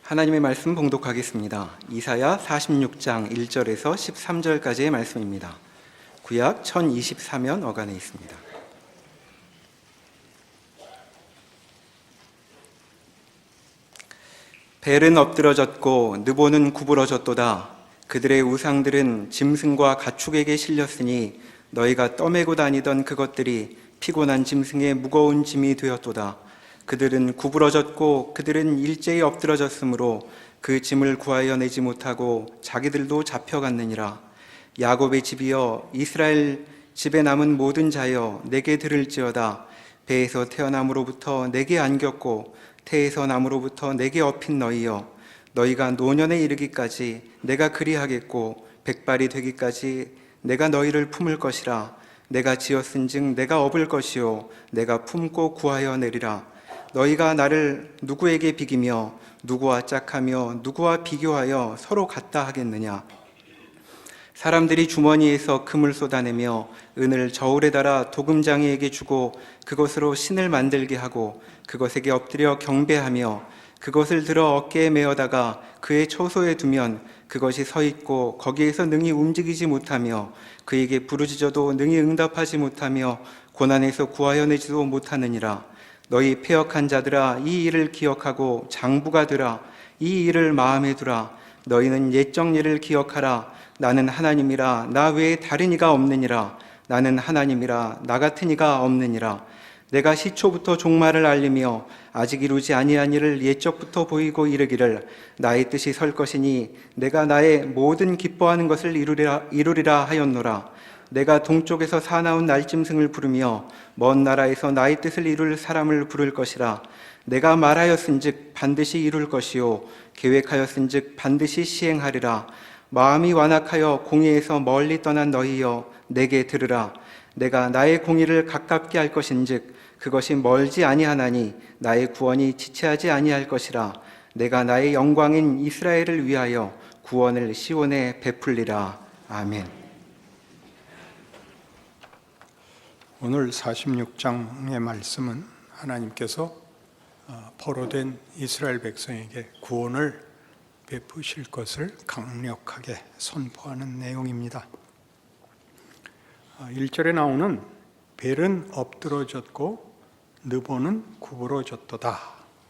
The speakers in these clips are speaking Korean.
하나님의 말씀 봉독하겠습니다. 이사야 46장 1절에서 13절까지의 말씀입니다. 구약 1024면 어간에 있습니다. 벨은 엎드러졌고 느보는 구부러졌도다. 그들의 우상들은 짐승과 가축에게 실렸으니 너희가 떠매고 다니던 그것들이 피곤한 짐승의 무거운 짐이 되었도다. 그들은 구부러졌고 그들은 일제히 엎드러졌으므로 그 짐을 구하여 내지 못하고 자기들도 잡혀갔느니라. 야곱의 집이여, 이스라엘 집에 남은 모든 자여, 내게 들을지어다. 배에서 태어남으로부터 내게 안겼고 태에서 남으로부터 내게 업힌 너희여, 너희가 노년에 이르기까지 내가 그리하겠고 백발이 되기까지 내가 너희를 품을 것이라. 내가 지었은즉 내가 업을 것이요 내가 품고 구하여 내리라. 너희가 나를 누구에게 비기며 누구와 짝하며 누구와 비교하여 서로 같다 하겠느냐. 사람들이 주머니에서 금을 쏟아내며 은을 저울에 달아 도금장이에게 주고 그것으로 신을 만들게 하고 그것에게 엎드려 경배하며 그것을 들어 어깨에 메어다가 그의 처소에 두면 그것이 서 있고 거기에서 능히 움직이지 못하며 그에게 부르짖어도 능히 응답하지 못하며 고난에서 구하여 내지도 못하느니라. 너희 패역한 자들아, 이 일을 기억하고 장부가 되라. 이 일을 마음에 두라. 너희는 옛적 일을 기억하라. 나는 하나님이라, 나 외에 다른 이가 없느니라. 나는 하나님이라, 나 같은 이가 없느니라. 내가 시초부터 종말을 알리며 아직 이루지 아니한 일을 옛적부터 보이고 이르기를 나의 뜻이 설 것이니 내가 나의 모든 기뻐하는 것을 이루리라 하였노라. 내가 동쪽에서 사나운 날짐승을 부르며 먼 나라에서 나의 뜻을 이룰 사람을 부를 것이라. 내가 말하였은즉 반드시 이룰 것이요 계획하였은즉 반드시 시행하리라. 마음이 완악하여 공의에서 멀리 떠난 너희여, 내게 들으라. 내가 나의 공의를 가깝게 할 것인즉 그것이 멀지 아니하나니 나의 구원이 지체하지 아니할 것이라. 내가 나의 영광인 이스라엘을 위하여 구원을 시온에 베풀리라. 아멘. 오늘 46장의 말씀은 하나님께서 포로된 이스라엘 백성에게 구원을 베푸실 것을 강력하게 선포하는 내용입니다. 1절에 나오는 벨은 엎드러졌고 느보는 구부러졌도다.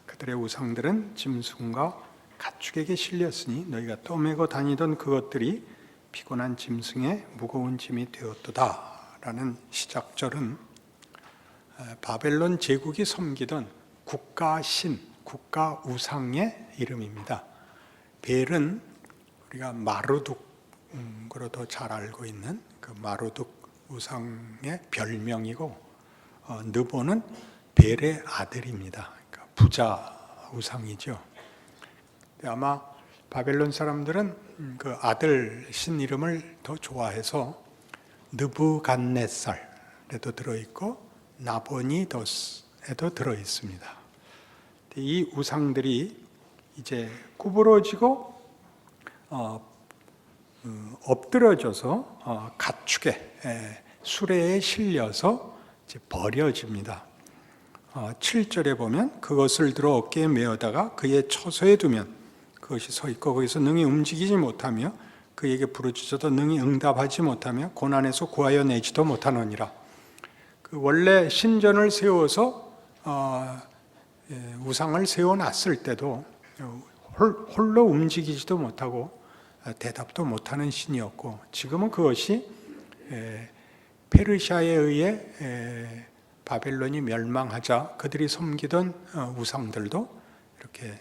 그들의 우상들은 짐승과 가축에게 실렸으니 너희가 떠매고 다니던 그것들이 피곤한 짐승의 무거운 짐이 되었도다. 라는 시작절은 바벨론 제국이 섬기던 국가신, 국가 우상의 이름입니다. 벨은 우리가 마르둑으로 더 잘 알고 있는 그 마르둑 우상의 별명이고, 느보는 벨의 아들입니다. 그러니까 부자 우상이죠. 아마 바벨론 사람들은 그 아들 신 이름을 더 좋아해서 느부갓네살에도 들어있고 나보니도스에도 들어있습니다. 이 우상들이 이제 구부러지고 엎드러져서 가축의 수레에 실려서 이제 버려집니다. 7절에 보면 그것을 들어 어깨에 메어다가 그의 처소에 두면 그것이 서 있고 거기서 능히 움직이지 못하며 그에게 부르짖어도 능히 응답하지 못하며 고난에서 구하여 내지도 못하느니라. 그 원래 신전을 세워서 우상을 세워놨을 때도 홀로 움직이지도 못하고 대답도 못하는 신이었고, 지금은 그것이 페르시아에 의해 바벨론이 멸망하자 그들이 섬기던 우상들도 이렇게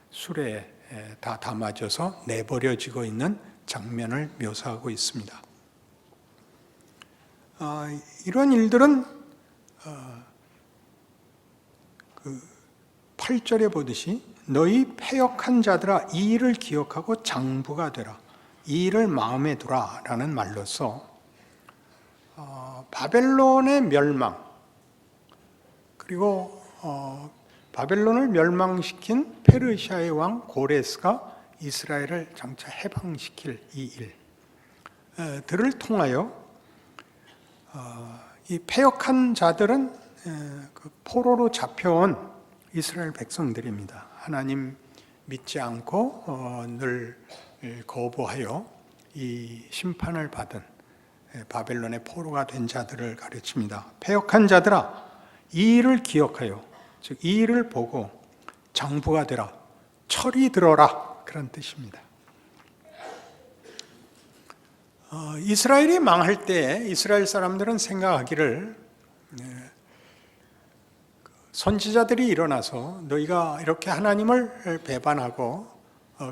수레에 다 담아져서 내버려지고 있는 장면을 묘사하고 있습니다. 이런 일들은 8절에 보듯이 너희 패역한 자들아, 이 일을 기억하고 장부가 되라. 이 일을 마음에 두라 라는 말로서 바벨론의 멸망, 그리고 바벨론을 멸망시킨 페르시아의 왕 고레스가 이스라엘을 장차 해방시킬 이 일들을 통하여 이 패역한 자들은 그 포로로 잡혀온 이스라엘 백성들입니다. 하나님 믿지 않고 늘 거부하여 이 심판을 받은 바벨론의 포로가 된 자들을 가르칩니다. 패역한 자들아, 이 일을 기억하여, 즉 이 일을 보고 장부가 되라, 철이 들어라, 그런 뜻입니다. 이스라엘이 망할 때 이스라엘 사람들은 생각하기를 선지자들이 일어나서 너희가 이렇게 하나님을 배반하고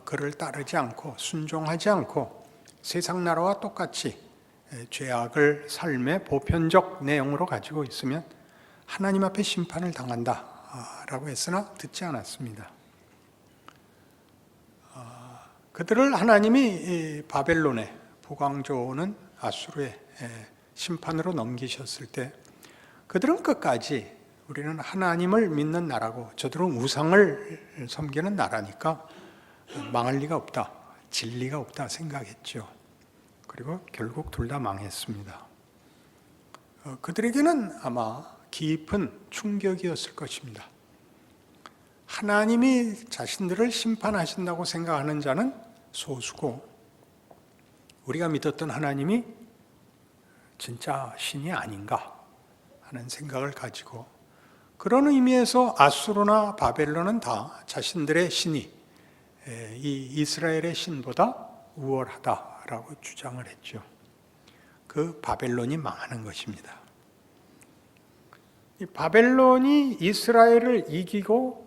그를 따르지 않고 순종하지 않고 세상 나라와 똑같이 죄악을 삶의 보편적 내용으로 가지고 있으면 하나님 앞에 심판을 당한다 라고 했으나 듣지 않았습니다. 그들을 하나님이 바벨론에, 북왕조는 아수르의 심판으로 넘기셨을 때 그들은 끝까지 우리는 하나님을 믿는 나라고 저들은 우상을 섬기는 나라니까 망할 리가 없다, 진리가 없다 생각했죠. 그리고 결국 둘 다 망했습니다. 그들에게는 아마 깊은 충격이었을 것입니다. 하나님이 자신들을 심판하신다고 생각하는 자는 소수고 우리가 믿었던 하나님이 진짜 신이 아닌가 하는 생각을 가지고, 그런 의미에서 아수르나 바벨론은 다 자신들의 신이 이 이스라엘의 신보다 우월하다라고 주장을 했죠. 그 바벨론이 망하는 것입니다. 이 바벨론이 이스라엘을 이기고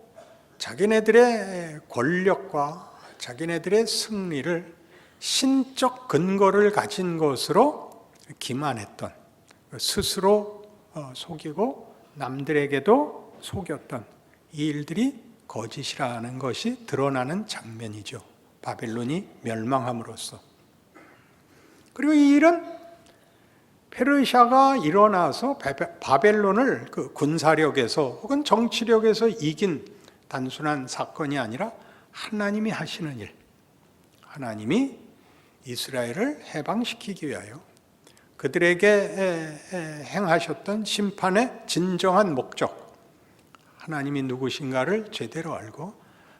자기네들의 권력과 자기네들의 승리를 신적 근거를 가진 것으로 기만했던, 스스로 속이고 남들에게도 속였던 이 일들이 거짓이라는 것이 드러나는 장면이죠. 바벨론이 멸망함으로써. 그리고 이 일은 페르시아가 일어나서 바벨론을 그 군사력에서 혹은 정치력에서 이긴 단순한 사건이 아니라 하나님이 하시는 일, 하나님이 이스라엘을 해방시키기 위하여 그들에게 행하셨던 심판의 진정한 목적, 하나님이 누구신가를 제대로 알고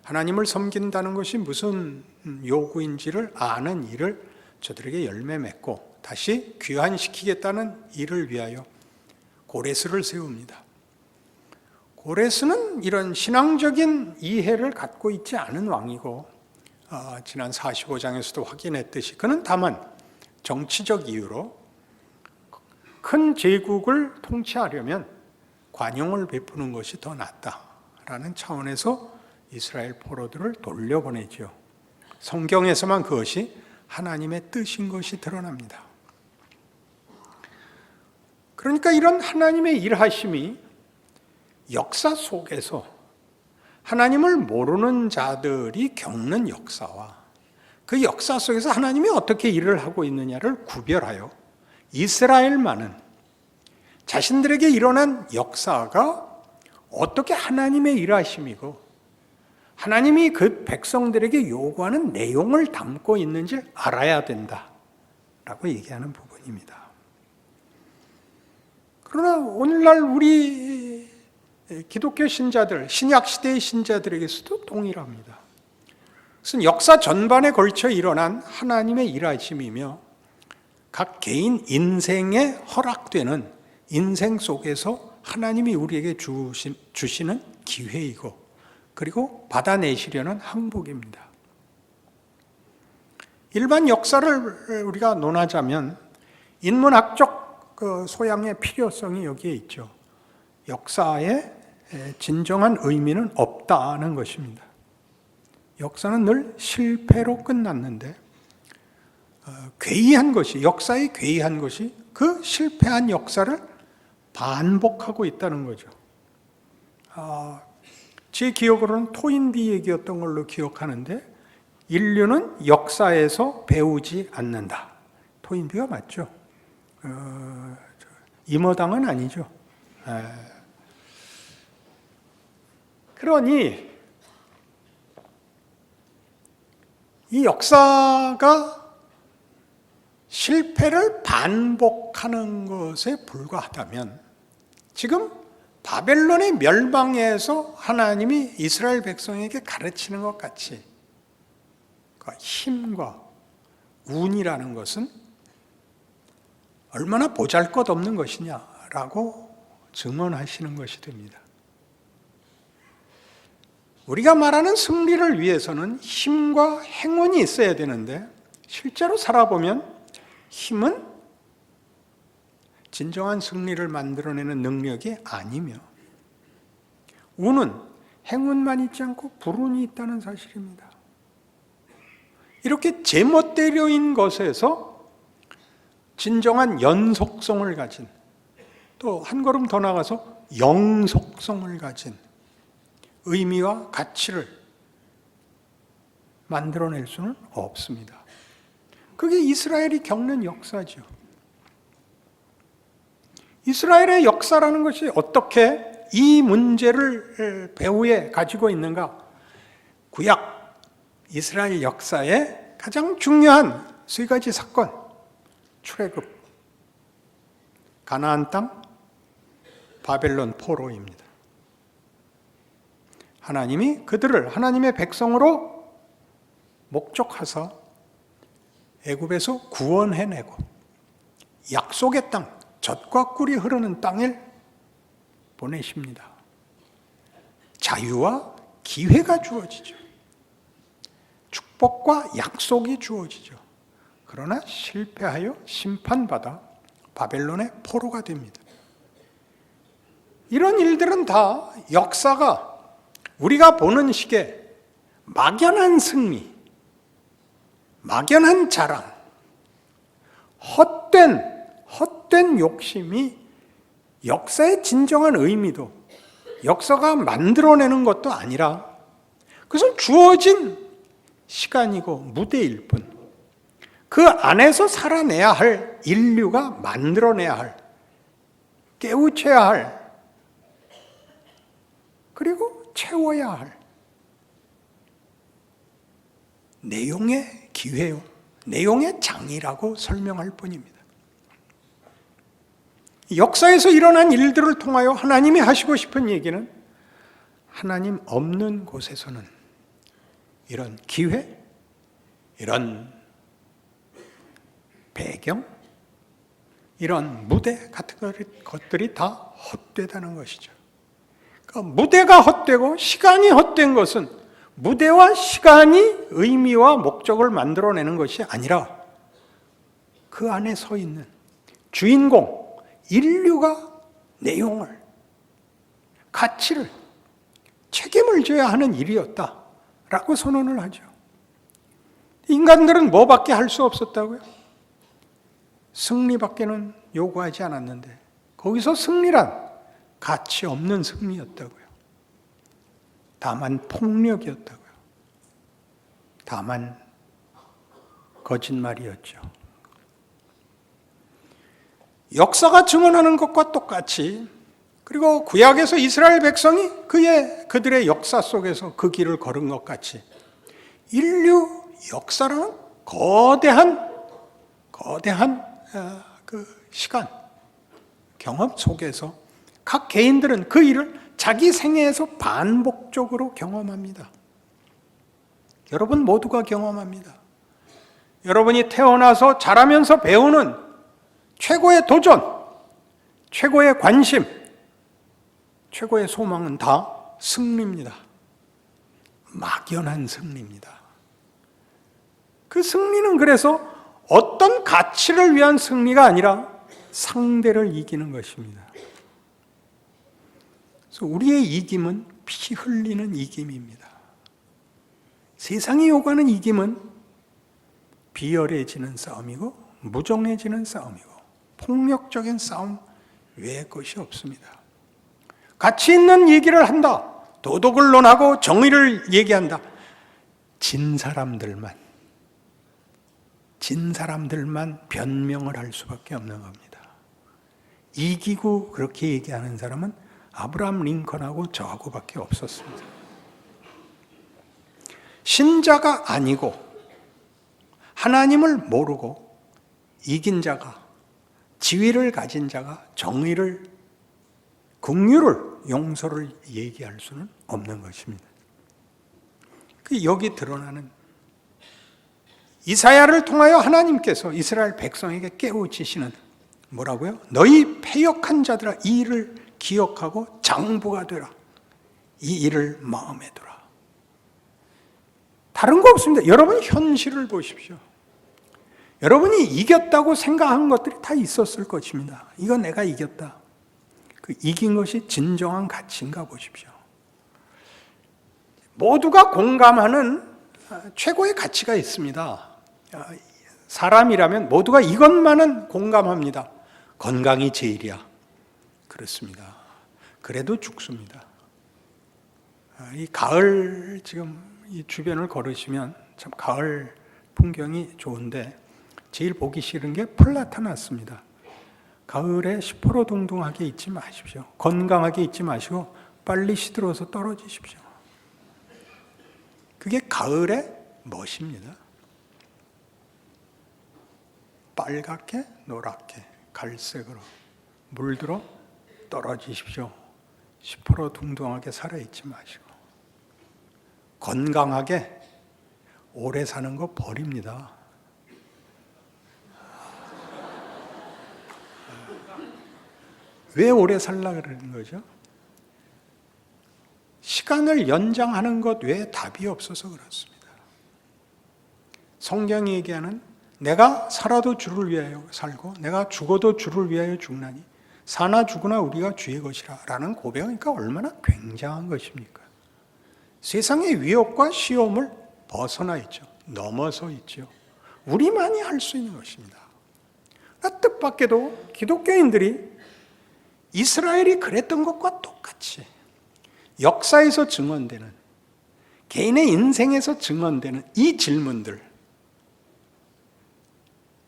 하나님을 섬긴다는 것이 무슨 요구인지를 아는 일을 저들에게 열매 맺고 다시 귀환시키겠다는 일을 위하여 고레스를 세웁니다. 고레스는 이런 신앙적인 이해를 갖고 있지 않은 왕이고, 지난 45장에서도 확인했듯이 그는 다만 정치적 이유로 큰 제국을 통치하려면 관용을 베푸는 것이 더 낫다라는 차원에서 이스라엘 포로들을 돌려보내죠. 성경에서만 그것이 하나님의 뜻인 것이 드러납니다. 그러니까 이런 하나님의 일하심이 역사 속에서 하나님을 모르는 자들이 겪는 역사와 그 역사 속에서 하나님이 어떻게 일을 하고 있느냐를 구별하여 이스라엘만은 자신들에게 일어난 역사가 어떻게 하나님의 일하심이고 하나님이 그 백성들에게 요구하는 내용을 담고 있는지를 알아야 된다라고 얘기하는 부분입니다. 그러나 오늘날 우리 기독교 신자들, 신약시대의 신자들에게서도 동일합니다. 그것은 역사 전반에 걸쳐 일어난 하나님의 일하심이며 각 개인 인생에 허락되는 인생 속에서 하나님이 우리에게 주시는 기회이고 그리고 받아내시려는 항복입니다. 일반 역사를 우리가 논하자면 인문학적 소양의 필요성이 여기에 있죠. 역사의 진정한 의미는 없다는 것입니다. 역사는 늘 실패로 끝났는데 괴이한 것이, 역사의 괴이한 것이 그 실패한 역사를 반복하고 있다는 거죠. 제 기억으로는 토인비 얘기였던 걸로 기억하는데 인류는 역사에서 배우지 않는다. 토인비가 맞죠? 임어당은 아니죠. 그러니 이 역사가 실패를 반복하는 것에 불과하다면 지금 바벨론의 멸망에서 하나님이 이스라엘 백성에게 가르치는 것 같이 그 힘과 운이라는 것은 얼마나 보잘것없는 것이냐라고 증언하시는 것이 됩니다. 우리가 말하는 승리를 위해서는 힘과 행운이 있어야 되는데 실제로 살아보면 힘은 진정한 승리를 만들어내는 능력이 아니며 운은 행운만 있지 않고 불운이 있다는 사실입니다. 이렇게 제멋대로인 것에서 진정한 연속성을 가진, 또 한 걸음 더 나가서 영속성을 가진 의미와 가치를 만들어낼 수는 없습니다. 그게 이스라엘이 겪는 역사죠. 이스라엘의 역사라는 것이 어떻게 이 문제를 배후에 가지고 있는가? 구약 이스라엘 역사의 가장 중요한 세 가지 사건, 출애굽, 가나안 땅, 바벨론 포로입니다. 하나님이 그들을 하나님의 백성으로 목적하사 애굽에서 구원해내고 약속의 땅, 젖과 꿀이 흐르는 땅을 보내십니다. 자유와 기회가 주어지죠. 축복과 약속이 주어지죠. 그러나 실패하여 심판받아 바벨론의 포로가 됩니다. 이런 일들은 다 역사가 우리가 보는 시기에 막연한 승리, 막연한 자랑, 헛된 욕심이 역사의 진정한 의미도 역사가 만들어내는 것도 아니라 그것은 주어진 시간이고 무대일 뿐, 그 안에서 살아내야 할 인류가 만들어내야 할, 깨우쳐야 할, 그리고 채워야 할 내용의 기회요, 내용의 장이라고 설명할 뿐입니다. 역사에서 일어난 일들을 통하여 하나님이 하시고 싶은 얘기는 하나님 없는 곳에서는 이런 기회, 이런 배경, 이런 무대 같은 것들이 다 헛되다는 것이죠. 그러니까 무대가 헛되고 시간이 헛된 것은 무대와 시간이 의미와 목적을 만들어내는 것이 아니라 그 안에 서 있는 주인공, 인류가 내용을, 가치를, 책임을 져야 하는 일이었다라고 선언을 하죠. 인간들은 뭐밖에 할 수 없었다고요? 승리밖에는 요구하지 않았는데 거기서 승리란 가치 없는 승리였다고요. 다만 폭력이었다고요. 다만 거짓말이었죠. 역사가 증언하는 것과 똑같이, 그리고 구약에서 이스라엘 백성이 그들의 역사 속에서 그 길을 걸은 것 같이 인류 역사라는 거대한 그 시간, 경험 속에서 각 개인들은 그 일을 자기 생애에서 반복적으로 경험합니다. 여러분 모두가 경험합니다. 여러분이 태어나서 자라면서 배우는 최고의 도전, 최고의 관심, 최고의 소망은 다 승리입니다. 막연한 승리입니다. 그 승리는 그래서 어떤 가치를 위한 승리가 아니라 상대를 이기는 것입니다. 그래서 우리의 이김은 피 흘리는 이김입니다. 세상이 요구하는 이김은 비열해지는 싸움이고 무정해지는 싸움이고 폭력적인 싸움 외의 것이 없습니다. 가치 있는 얘기를 한다, 도덕을 논하고 정의를 얘기한다, 진 사람들만 변명을 할 수밖에 없는 겁니다. 이기고 그렇게 얘기하는 사람은 아브라함 링컨하고 저하고밖에 없었습니다. 신자가 아니고 하나님을 모르고 이긴 자가, 지위를 가진 자가 정의를, 긍휼을 용서를 얘기할 수는 없는 것입니다. 여기 드러나는 이사야를 통하여 하나님께서 이스라엘 백성에게 깨우치시는 뭐라고요? 너희 패역한 자들아 이 일을 기억하고 장부가 되라. 이 일을 마음에 두라. 다른 거 없습니다. 여러분 현실을 보십시오. 여러분이 이겼다고 생각한 것들이 다 있었을 것입니다. 이거 내가 이겼다. 그 이긴 것이 진정한 가치인가 보십시오. 모두가 공감하는 최고의 가치가 있습니다. 사람이라면 모두가 이것만은 공감합니다. 건강이 제일이야. 그렇습니다. 그래도 죽습니다. 이 가을 지금 이 주변을 걸으시면 참 가을 풍경이 좋은데 제일 보기 싫은 게 풀 나타났습니다. 가을에 시퍼러동동하게 있지 마십시오. 건강하게 있지 마시고 빨리 시들어서 떨어지십시오. 그게 가을의 멋입니다. 빨갛게 노랗게 갈색으로 물들어 떨어지십시오. 시퍼러둥둥하게 살아있지 마시고 건강하게 오래 사는 거 버립니다. 왜 오래 살라 그러는 거죠? 시간을 연장하는 것 외에 답이 없어서 그렇습니다. 성경이 얘기하는 내가 살아도 주를 위하여 살고 내가 죽어도 주를 위하여 죽나니 사나 죽으나 우리가 주의 것이라 라는 고백이니까 얼마나 굉장한 것입니까? 세상의 위협과 시험을 벗어나 있죠. 넘어서 있죠. 우리만이 할 수 있는 것입니다. 뜻밖에도 기독교인들이 이스라엘이 그랬던 것과 똑같이 역사에서 증언되는 개인의 인생에서 증언되는 이 질문들,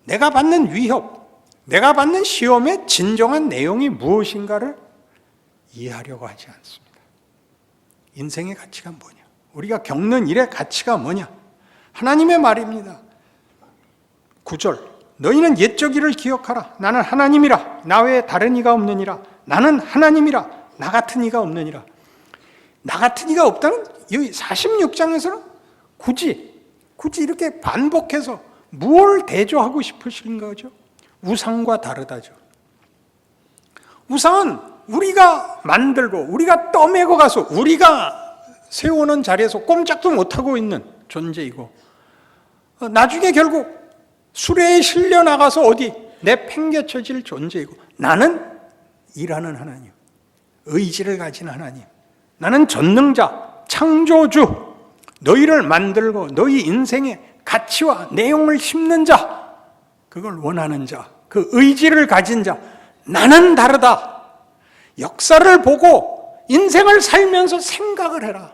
내가 받는 위협, 내가 받는 시험의 진정한 내용이 무엇인가를 이해하려고 하지 않습니다. 인생의 가치가 뭐냐? 우리가 겪는 일의 가치가 뭐냐? 하나님의 말입니다. 9절 너희는 옛적 일을 기억하라. 나는 하나님이라. 나 외에 다른 이가 없느니라. 나는 하나님이라. 나 같은 이가 없느니라. 나 같은 이가 없다는 여기 46장에서는 굳이 이렇게 반복해서 무엇을 대조하고 싶으신 거죠? 우상과 다르다죠. 우상은 우리가 만들고 우리가 떠매고 가서 우리가 세우는 자리에서 꼼짝도 못하고 있는 존재이고 나중에 결국 수레에 실려 나가서 어디 내팽개쳐질 존재이고 나는 일하는 하나님, 의지를 가진 하나님, 나는 전능자, 창조주, 너희를 만들고 너희 인생의 가치와 내용을 심는 자, 그걸 원하는 자, 그 의지를 가진 자, 나는 다르다. 역사를 보고 인생을 살면서 생각을 해라.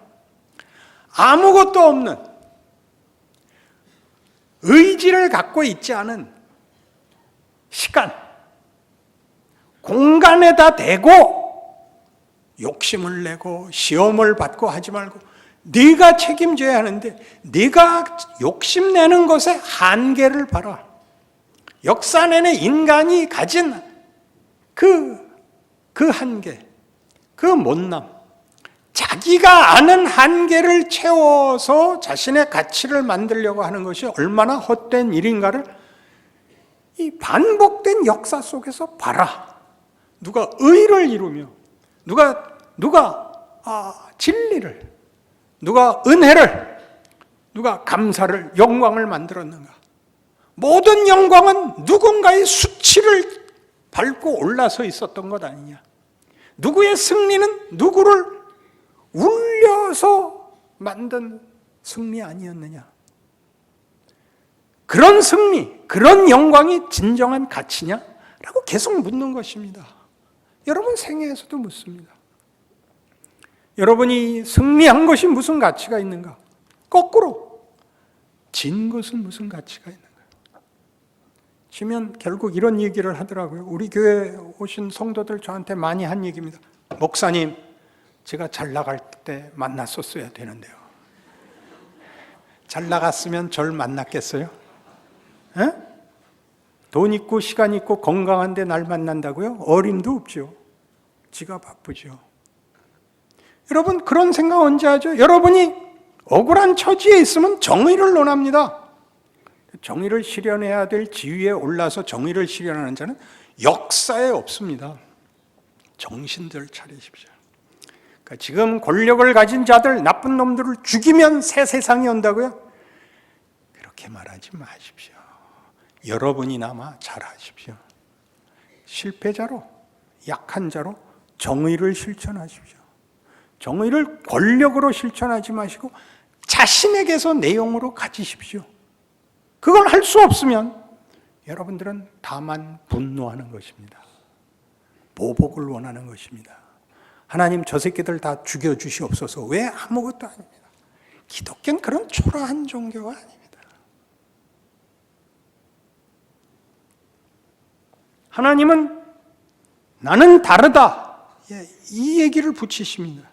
아무것도 없는 의지를 갖고 있지 않은 시간, 공간에다 대고 욕심을 내고 시험을 받고 하지 말고 네가 책임져야 하는데 네가 욕심내는 것에 한계를 봐라. 역사 내내 인간이 가진 그 한계, 그 못남, 자기가 아는 한계를 채워서 자신의 가치를 만들려고 하는 것이 얼마나 헛된 일인가를 이 반복된 역사 속에서 봐라. 누가 의를 이루며 누가 진리를, 누가 은혜를, 누가 감사를, 영광을 만들었는가? 모든 영광은 누군가의 수치를 밟고 올라서 있었던 것 아니냐? 누구의 승리는 누구를 울려서 만든 승리 아니었느냐? 그런 승리, 그런 영광이 진정한 가치냐? 라고 계속 묻는 것입니다. 여러분 생애에서도 묻습니다. 여러분이 승리한 것이 무슨 가치가 있는가? 거꾸로 진 것은 무슨 가치가 있는가? 지면 결국 이런 얘기를 하더라고요. 우리 교회 오신 성도들 저한테 많이 한 얘기입니다. 목사님, 제가 잘 나갈 때 만났었어야 되는데요. 잘 나갔으면 절 만났겠어요? 에? 돈 있고 시간 있고 건강한데 날 만난다고요? 어림도 없죠. 지가 바쁘죠. 여러분 그런 생각 언제 하죠? 여러분이 억울한 처지에 있으면 정의를 논합니다. 정의를 실현해야 될 지위에 올라서 정의를 실현하는 자는 역사에 없습니다. 정신들 차리십시오. 그러니까 지금 권력을 가진 자들, 나쁜 놈들을 죽이면 새 세상이 온다고요? 그렇게 말하지 마십시오. 여러분이나마 잘하십시오. 실패자로, 약한 자로 정의를 실천하십시오. 정의를 권력으로 실천하지 마시고 자신에게서 내용으로 가지십시오. 그걸 할 수 없으면 여러분들은 다만 분노하는 것입니다. 보복을 원하는 것입니다. 하나님 저 새끼들 다 죽여주시옵소서. 왜? 아무것도 아닙니다. 기독교는 그런 초라한 종교가 아닙니다. 하나님은 나는 다르다. 이 얘기를 붙이십니다.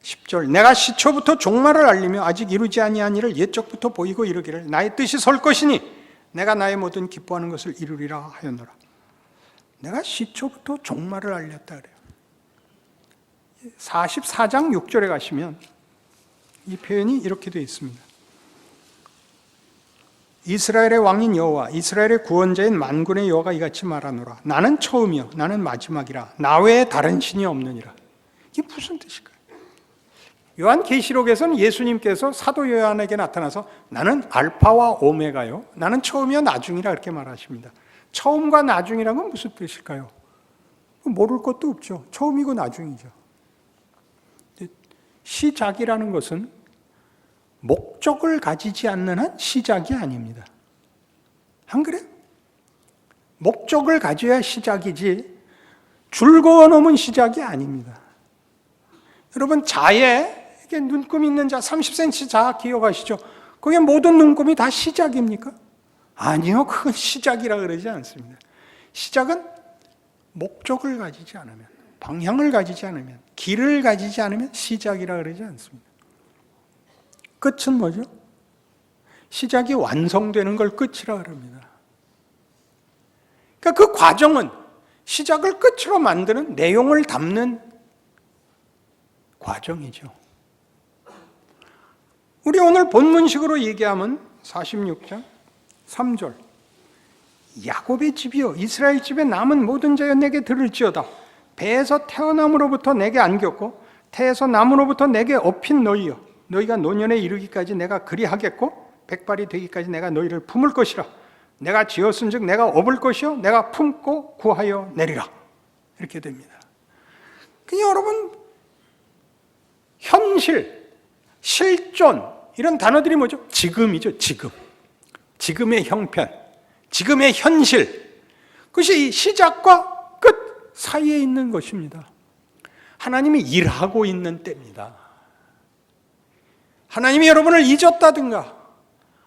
10절 내가 시초부터 종말을 알리며 아직 이루지 아니한 일을 옛적부터 보이고 이르기를 나의 뜻이 설 것이니 내가 나의 모든 기뻐하는 것을 이루리라 하였노라. 내가 시초부터 종말을 알렸다 그래요. 44장 6절에 가시면 이 표현이 이렇게 되어 있습니다. 이스라엘의 왕인 여호와 이스라엘의 구원자인 만군의 여호와가 이같이 말하노라. 나는 처음이요 나는 마지막이라. 나 외에 다른 신이 없느니라. 이게 무슨 뜻일까요? 요한계시록에서는 예수님께서 사도 요한에게 나타나서 나는 알파와 오메가요 나는 처음이요 나중이라 그렇게 말하십니다. 처음과 나중이란 건 무슨 뜻일까요? 모를 것도 없죠. 처음이고 나중이죠. 시작이라는 것은 목적을 가지지 않는 한 시작이 아닙니다. 안 그래요? 목적을 가져야 시작이지 즐거워 놓으면 시작이 아닙니다. 여러분 자에 이렇게 눈금 있는 자 30cm 자 기억하시죠? 그게 모든 눈금이 다 시작입니까? 아니요. 그건 시작이라 그러지 않습니다. 시작은 목적을 가지지 않으면 방향을 가지지 않으면 길을 가지지 않으면 시작이라 그러지 않습니다. 끝은 뭐죠? 시작이 완성되는 걸 끝이라 그럽니다. 그러니까 그 과정은 시작을 끝으로 만드는 내용을 담는 과정이죠. 우리 오늘 본문식으로 얘기하면 46장 3절 야곱의 집이여 이스라엘 집에 남은 모든 자여 내게 들을지어다. 배에서 태어남으로부터 내게 안겼고 태에서 남으로부터 내게 업힌 너희여 너희가 노년에 이르기까지 내가 그리하겠고 백발이 되기까지 내가 너희를 품을 것이라. 내가 지었은즉 내가 업을 것이요 내가 품고 구하여 내리라. 이렇게 됩니다. 그냥 여러분 현실, 실존 이런 단어들이 뭐죠? 지금이죠. 지금의 형편, 지금의 현실. 그것이 시작과 끝 사이에 있는 것입니다. 하나님이 일하고 있는 때입니다. 하나님이 여러분을 잊었다든가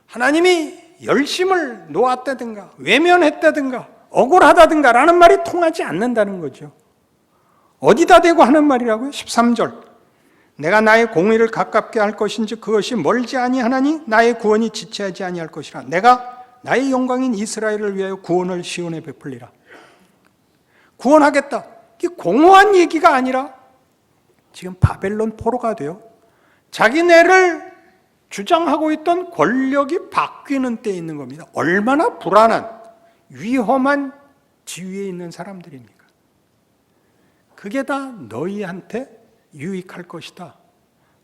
하나님이 열심을 놓았다든가 외면했다든가 억울하다든가 라는 말이 통하지 않는다는 거죠. 어디다 대고 하는 말이라고요? 13절 내가 나의 공의를 가깝게 할 것인지 그것이 멀지 아니하나니 나의 구원이 지체하지 아니할 것이라. 내가 나의 영광인 이스라엘을 위하여 구원을 시온에 베풀리라. 구원하겠다. 이게 공허한 얘기가 아니라 지금 바벨론 포로가 돼요. 자기네를 주장하고 있던 권력이 바뀌는 때에 있는 겁니다. 얼마나 불안한 위험한 지위에 있는 사람들입니까? 그게 다 너희한테 유익할 것이다.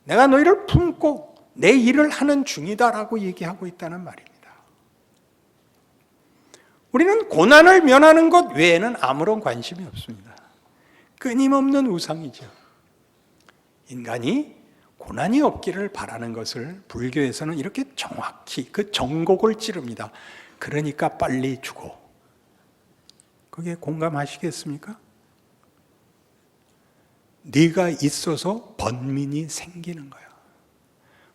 내가 너희를 품고 내 일을 하는 중이다라고 얘기하고 있다는 말입니다. 우리는 고난을 면하는 것 외에는 아무런 관심이 없습니다. 끊임없는 우상이죠. 인간이 고난이 없기를 바라는 것을 불교에서는 이렇게 정확히 그 정곡을 찌릅니다. 그러니까 빨리 죽어. 그게 공감하시겠습니까? 네가 있어서 번민이 생기는 거야.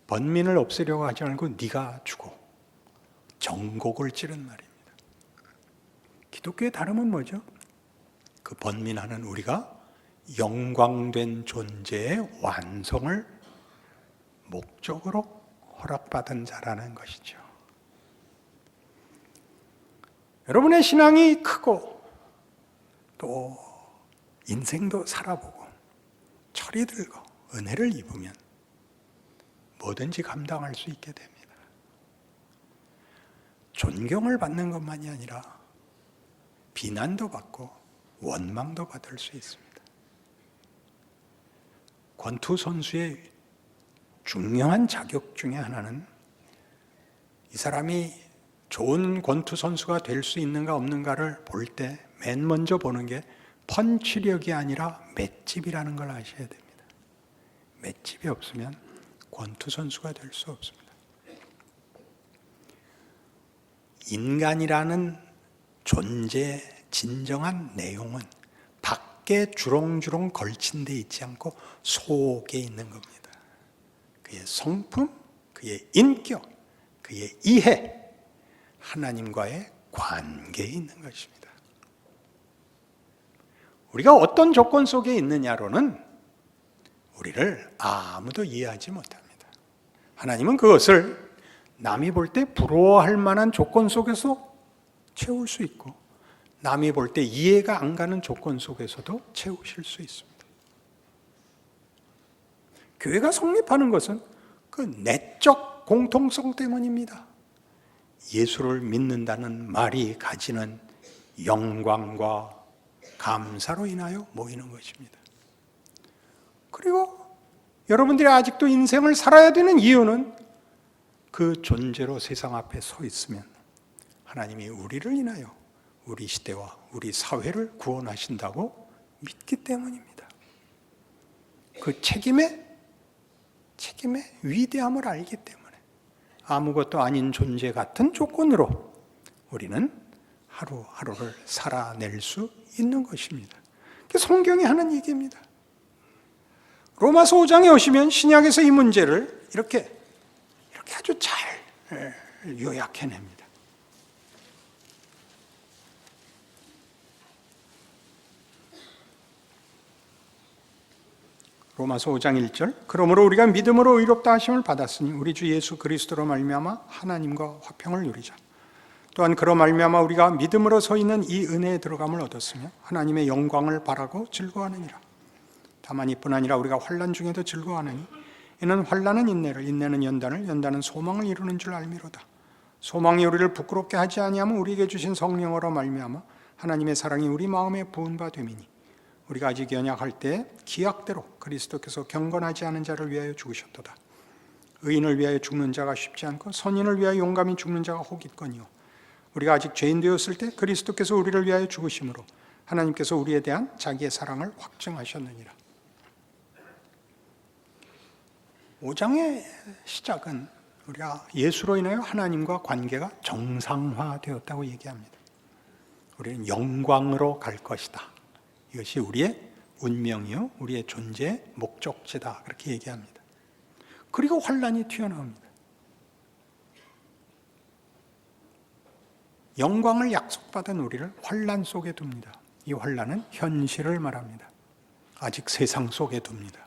번민을 없애려고 하지 않고 네가 죽어. 정곡을 찌른 말입니다. 기독교의 다름은 뭐죠? 그 번민하는 우리가 영광된 존재의 완성을 목적으로 허락받은 자라는 것이죠. 여러분의 신앙이 크고 또 인생도 살아보고 철이 들고 은혜를 입으면 뭐든지 감당할 수 있게 됩니다. 존경을 받는 것만이 아니라 비난도 받고 원망도 받을 수 있습니다. 권투 선수의 중요한 자격 중에 하나는 이 사람이 좋은 권투 선수가 될 수 있는가 없는가를 볼 때 맨 먼저 보는 게 펀치력이 아니라 맷집이라는 걸 아셔야 됩니다. 맷집이 없으면 권투 선수가 될 수 없습니다. 인간이라는 존재의 진정한 내용은 밖에 주렁주렁 걸친 데 있지 않고 속에 있는 겁니다. 그의 성품, 그의 인격, 그의 이해, 하나님과의 관계에 있는 것입니다. 우리가 어떤 조건 속에 있느냐로는 우리를 아무도 이해하지 못합니다. 하나님은 그것을 남이 볼 때 부러워할 만한 조건 속에서 채울 수 있고 남이 볼 때 이해가 안 가는 조건 속에서도 채우실 수 있습니다. 교회가 성립하는 것은 그 내적 공통성 때문입니다. 예수를 믿는다는 말이 가지는 영광과 감사로 인하여 모이는 것입니다. 그리고 여러분들이 아직도 인생을 살아야 되는 이유는 그 존재로 세상 앞에 서 있으면 하나님이 우리를 인하여 우리 시대와 우리 사회를 구원하신다고 믿기 때문입니다. 그 책임의 위대함을 알기 때문에 아무것도 아닌 존재 같은 조건으로 우리는 하루하루를 살아낼 수 있는 것입니다. 성경이 하는 얘기입니다. 로마서 5장에 오시면 신약에서 이 문제를 이렇게 아주 잘 요약해냅니다. 로마서 5장 1절 그러므로 우리가 믿음으로 의롭다 하심을 받았으니 우리 주 예수 그리스도로 말미암아 하나님과 화평을 누리자. 또한 그로 말미암아 우리가 믿음으로 서 있는 이 은혜에 들어감을 얻었으며 하나님의 영광을 바라고 즐거워하느니라. 다만 이뿐 아니라 우리가 환난 중에도 즐거워하느니 이는 환난은 인내를, 인내는 연단을, 연단은 소망을 이루는 줄 알미로다. 소망이 우리를 부끄럽게 하지 아니하면 우리에게 주신 성령으로 말미암아 하나님의 사랑이 우리 마음에 부은 바 됨이니 우리가 아직 연약할 때 기약대로 그리스도께서 경건하지 않은 자를 위하여 죽으셨도다. 의인을 위하여 죽는 자가 쉽지 않고 선인을 위하여 용감히 죽는 자가 혹 있거니와 우리가 아직 죄인 되었을 때 그리스도께서 우리를 위하여 죽으심으로 하나님께서 우리에 대한 자기의 사랑을 확증하셨느니라. 5장의 시작은 우리가 예수로 인하여 하나님과 관계가 정상화되었다고 얘기합니다. 우리는 영광으로 갈 것이다. 이것이 우리의 운명이요 우리의 존재의 목적지다. 그렇게 얘기합니다. 그리고 환난이 튀어나옵니다. 영광을 약속받은 우리를 환난 속에 둡니다. 이 환난은 현실을 말합니다. 아직 세상 속에 둡니다.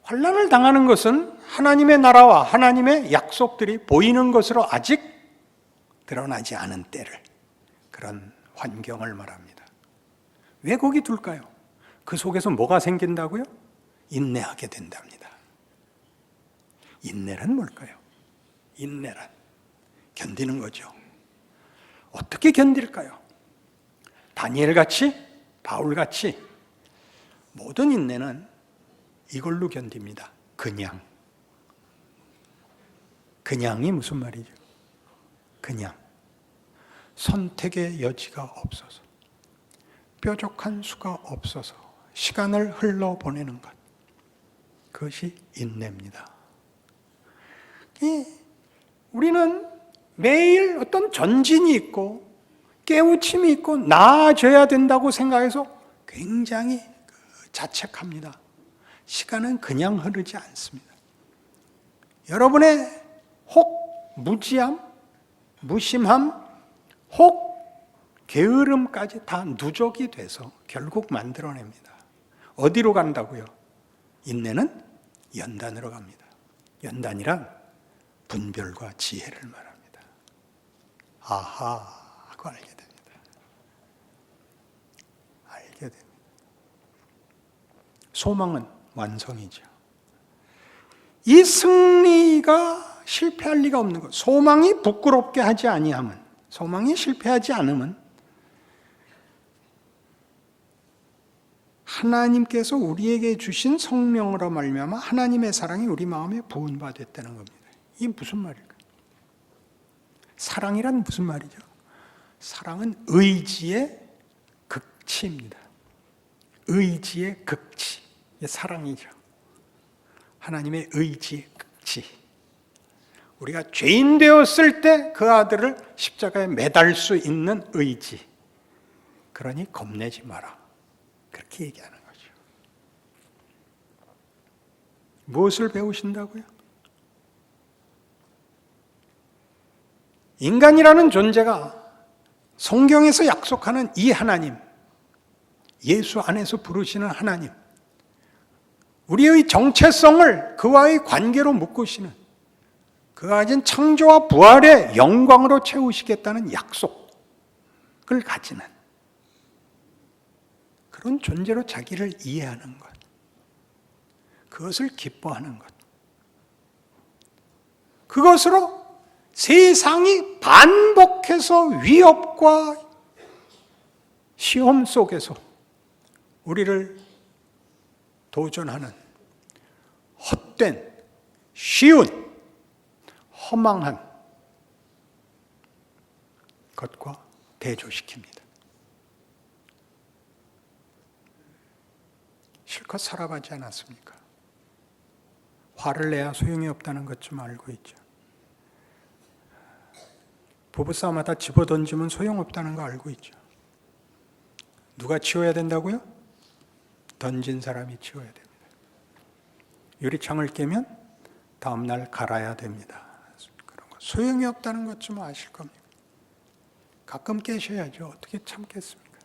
환난을 당하는 것은 하나님의 나라와 하나님의 약속들이 보이는 것으로 아직 드러나지 않은 때를, 그런 환경을 말합니다. 왜 거기 둘까요? 그 속에서 뭐가 생긴다고요? 인내하게 된답니다. 인내란 뭘까요? 인내란 견디는 거죠. 어떻게 견딜까요? 다니엘같이, 바울같이 모든 인내는 이걸로 견딥니다. 그냥이 무슨 말이죠? 그냥 선택의 여지가 없어서, 뾰족한 수가 없어서 시간을 흘러보내는 것, 그것이 인내입니다. 우리는 매일 어떤 전진이 있고 깨우침이 있고 나아져야 된다고 생각해서 굉장히 자책합니다. 시간은 그냥 흐르지 않습니다. 여러분의 혹 무지함, 무심함, 혹 게으름까지 다 누적이 돼서 결국 만들어냅니다. 어디로 간다고요? 인내는 연단으로 갑니다. 연단이란 분별과 지혜를 말합니다. 아하 하고 알게 됩니다. 알게 됩니다. 소망은 완성이죠. 이 승리가 실패할 리가 없는 것. 소망이 부끄럽게 하지 아니함은, 소망이 실패하지 않음은 하나님께서 우리에게 주신 성령으로 말미암아 하나님의 사랑이 우리 마음에 부은받았다는 겁니다. 이게 무슨 말일까요? 사랑이란 무슨 말이죠? 사랑은 의지의 극치입니다. 의지의 극치. 이게 사랑이죠. 하나님의 의지의 극치. 우리가 죄인 되었을 때 그 아들을 십자가에 매달 수 있는 의지. 그러니 겁내지 마라. 그렇게 얘기하는 거죠. 무엇을 배우신다고요? 인간이라는 존재가 성경에서 약속하는 이 하나님, 예수 안에서 부르시는 하나님, 우리의 정체성을 그와의 관계로 묶으시는, 그가 가진 창조와 부활의 영광으로 채우시겠다는 약속을 가지는 그런 존재로 자기를 이해하는 것, 그것을 기뻐하는 것, 그것으로 세상이 반복해서 위협과 시험 속에서 우리를 도전하는 헛된, 쉬운, 허망한 것과 대조시킵니다. 실컷 살아가지 않았습니까? 화를 내야 소용이 없다는 것 좀 알고 있죠. 부부싸움하다 집어던지면 소용없다는 거 알고 있죠. 누가 치워야 된다고요? 던진 사람이 치워야 됩니다. 유리창을 깨면 다음날 갈아야 됩니다. 그런 거 소용이 없다는 것 좀 아실 겁니다. 가끔 깨셔야죠. 어떻게 참겠습니까?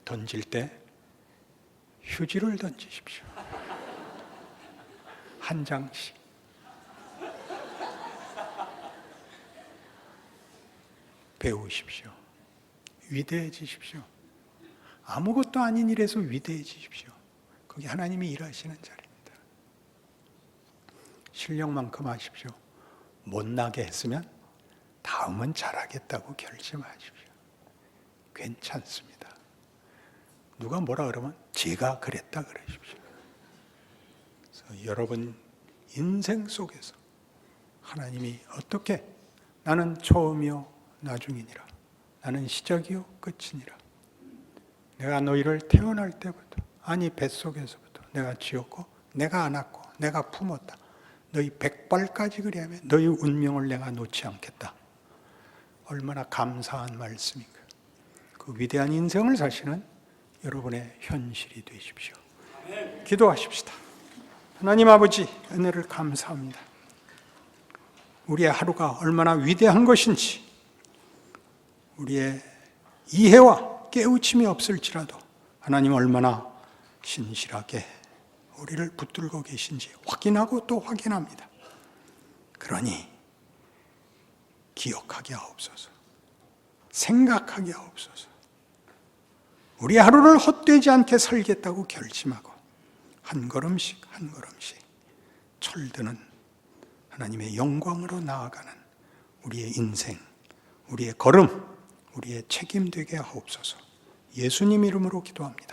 던질 때 휴지를 던지십시오. 한 장씩. 배우십시오. 위대해지십시오. 아무것도 아닌 일에서 위대해지십시오. 그게 하나님이 일하시는 자리입니다. 실력만큼 하십시오. 못나게 했으면 다음은 잘하겠다고 결심하십시오. 괜찮습니다. 누가 뭐라 그러면 제가 그랬다 그러십시오. 그래서 여러분 인생 속에서 하나님이 어떻게 나는 처음이요 나중이니라. 나는 시작이요 끝이니라. 내가 너희를 태어날 때부터 아니 뱃속에서부터 내가 지었고 내가 안았고 내가 품었다. 너희 백발까지 그리하면 너희 운명을 내가 놓지 않겠다. 얼마나 감사한 말씀인가. 그 위대한 인생을 사시는 여러분의 현실이 되십시오. 기도하십시다. 하나님 아버지 은혜를 감사합니다. 우리의 하루가 얼마나 위대한 것인지 우리의 이해와 깨우침이 없을지라도 하나님 얼마나 신실하게 우리를 붙들고 계신지 확인하고 또 확인합니다. 그러니 기억하게 하옵소서. 생각하게 하옵소서. 우리 하루를 헛되지 않게 살겠다고 결심하고 한 걸음씩 한 걸음씩 철드는 하나님의 영광으로 나아가는 우리의 인생, 우리의 걸음, 우리의 책임 되게 하옵소서. 예수님 이름으로 기도합니다.